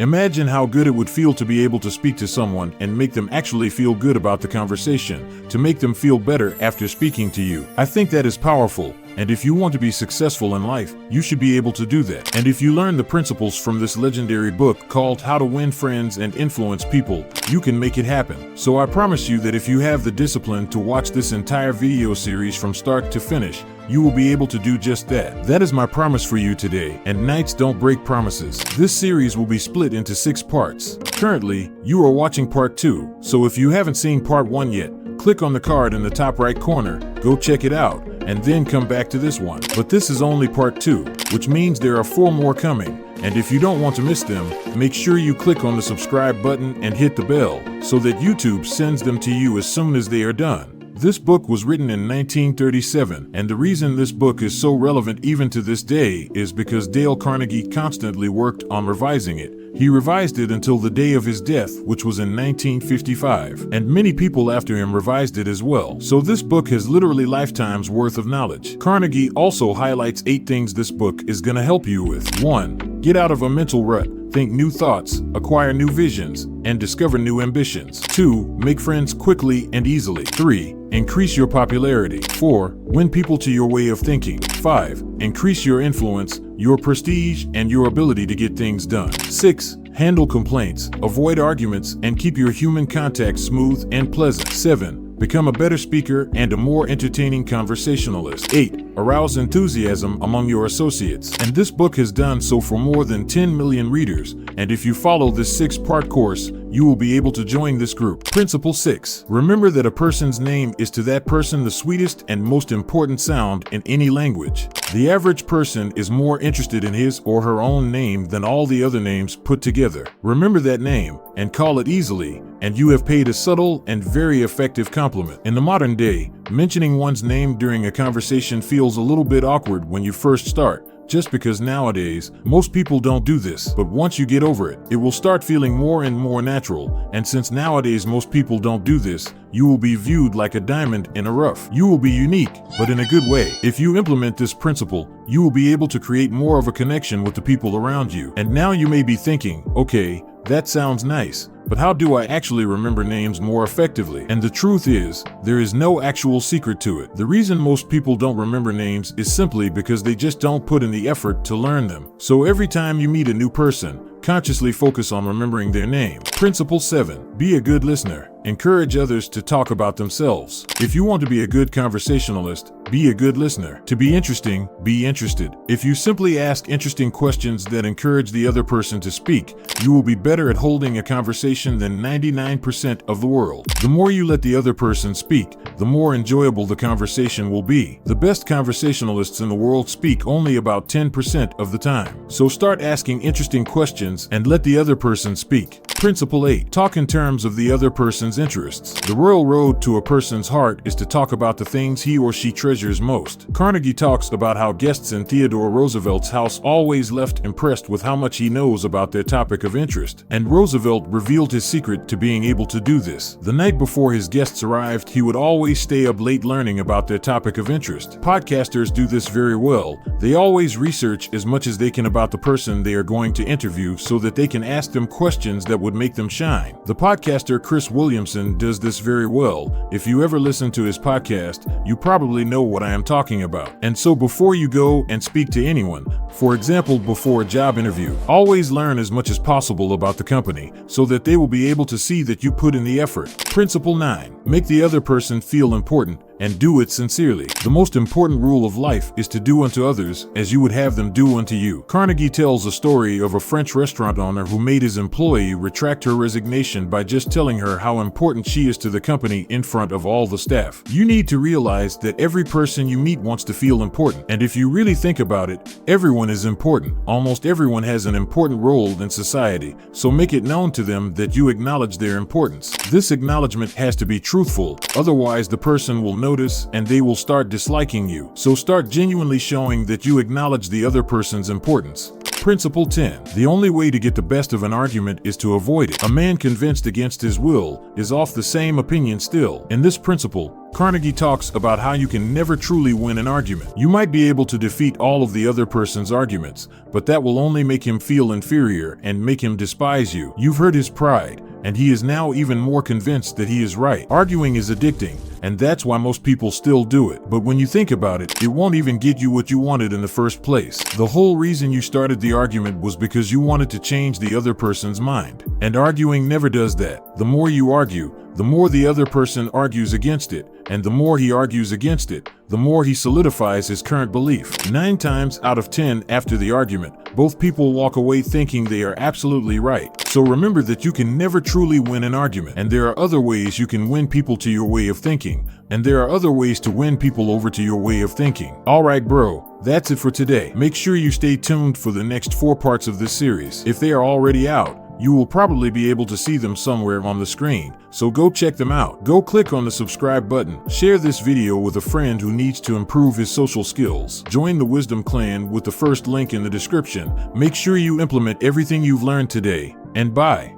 Imagine how good it would feel to be able to speak to someone and make them actually feel good about the conversation, to make them feel better after speaking to you. I think that is powerful. And if you want to be successful in life, you should be able to do that. And if you learn the principles from this legendary book called How to Win Friends and Influence People, you can make it happen. So I promise you that if you have the discipline to watch this entire video series from start to finish, you will be able to do just that. That is my promise for you today, and Knights don't break promises. This series will be split into 6 parts. Currently, you are watching part 2, so if you haven't seen part 1 yet, click on the card in the top right corner, go check it out, and then come back to this one. But this is only part 2, which means there are 4 more coming. And if you don't want to miss them, make sure you click on the subscribe button and hit the bell so that YouTube sends them to you as soon as they are done. This book was written in 1937, and the reason this book is so relevant even to this day is because Dale Carnegie constantly worked on revising it. He revised it until the day of his death, which was in 1955, and many people after him revised it as well. So this book has literally lifetimes worth of knowledge. Carnegie also highlights 8 things this book is going to help you with. 1. Get out of a mental rut. Think new thoughts, acquire new visions, and discover new ambitions. 2. Make friends quickly and easily. 3. Increase your popularity. 4. Win people to your way of thinking. 5. Increase your influence, your prestige, and your ability to get things done. 6. Handle complaints, avoid arguments, and keep your human contact smooth and pleasant. 7. Become a better speaker and a more entertaining conversationalist. 8. Arouse enthusiasm among your associates. And this book has done so for more than 10 million readers. And if you follow this 6-part course, you will be able to join this group. Principle 6. Remember that a person's name is to that person the sweetest and most important sound in any language. The average person is more interested in his or her own name than all the other names put together. Remember that name and call it easily, and you have paid a subtle and very effective compliment. In the modern day, mentioning one's name during a conversation feels a little bit awkward when you first start, just because nowadays, most people don't do this. But once you get over it, it will start feeling more and more natural. And since nowadays most people don't do this, you will be viewed like a diamond in a rough. You will be unique, but in a good way. If you implement this principle, you will be able to create more of a connection with the people around you. And now you may be thinking, okay, that sounds nice, but how do I actually remember names more effectively? And the truth is, there is no actual secret to it. The reason most people don't remember names is simply because they just don't put in the effort to learn them. So every time you meet a new person, consciously focus on remembering their name. Principle 7. Be a good listener. Encourage others to talk about themselves. If you want to be a good conversationalist, be a good listener. To be interesting, be interested. If you simply ask interesting questions that encourage the other person to speak, you will be better at holding a conversation than 99% of the world. The more you let the other person speak, the more enjoyable the conversation will be. The best conversationalists in the world speak only about 10% of the time. So start asking interesting questions and let the other person speak. Principle 8. Talk in terms of the other person's interests. The royal road to a person's heart is to talk about the things he or she treasures most. Carnegie talks about how guests in Theodore Roosevelt's house always left impressed with how much he knows about their topic of interest. And Roosevelt revealed his secret to being able to do this. The night before his guests arrived, he would always stay up late learning about their topic of interest. Podcasters do this very well. They always research as much as they can about the person they are going to interview so that they can ask them questions that would make them shine. The podcaster Chris Williamson does this very well. If you ever listen to his podcast, you probably know what I am talking about. And so before you go and speak to anyone, for example before a job interview, always learn as much as possible about the company so that they will be able to see that you put in the effort. Principle 9. Make the other person feel important and do it sincerely. The most important rule of life is to do unto others as you would have them do unto you. Carnegie tells a story of a French restaurant owner who made his employee retract her resignation by just telling her how important she is to the company in front of all the staff. You need to realize that every person you meet wants to feel important. And if you really think about it, everyone is important. Almost everyone has an important role in society, so make it known to them that you acknowledge their importance. This acknowledgement has to be truthful, otherwise the person will notice and they will start disliking you. So start genuinely showing that you acknowledge the other person's importance. Principle 10. The only way to get the best of an argument is to avoid it. A man convinced against his will is off the same opinion still. In this principle, Carnegie talks about how you can never truly win an argument. You might be able to defeat all of the other person's arguments, but that will only make him feel inferior and make him despise you. You've hurt his pride, and he is now even more convinced that he is right. Arguing is addicting, and that's why most people still do it. But when you think about it, it won't even get you what you wanted in the first place. The whole reason you started the argument was because you wanted to change the other person's mind. And arguing never does that. The more you argue, the more the other person argues against it, and the more he argues against it, the more he solidifies his current belief. 9 times out of 10 after the argument, both people walk away thinking they are absolutely right. So remember that you can never truly win an argument, and there are other ways you can win people to your way of thinking, and there are other ways to win people over to your way of thinking. Alright bro, that's it for today. Make sure you stay tuned for the next 4 parts of this series. If they are already out, you will probably be able to see them somewhere on the screen, so go check them out. Go click on the subscribe button, share this video with a friend who needs to improve his social skills. Join the Wisdom Clan with the first link in the description. Make sure you implement everything you've learned today, and bye.